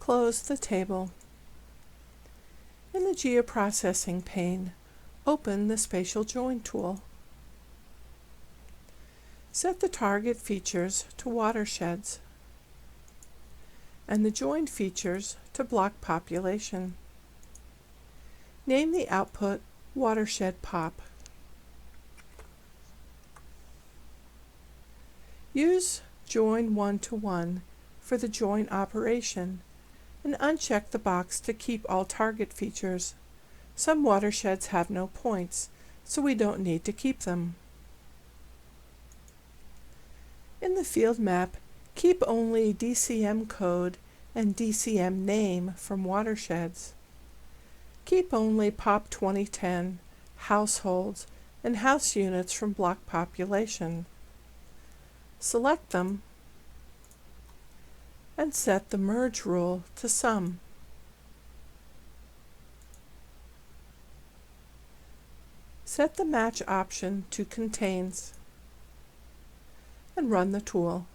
Close the table. In the Geoprocessing pane, open the Spatial Join tool. Set the target features to watersheds and the joined features to block population. Name the output Watershed Pop. Use Join 1 to 1 for the join operation and uncheck the box to keep all target features. Some watersheds have no points, so we don't need to keep them. In the field map, keep only DCM code and DCM name from watersheds. Keep only POP 2010, households, and house units from block population. Select them and set the merge rule to sum. Set the match option to contains and run the tool.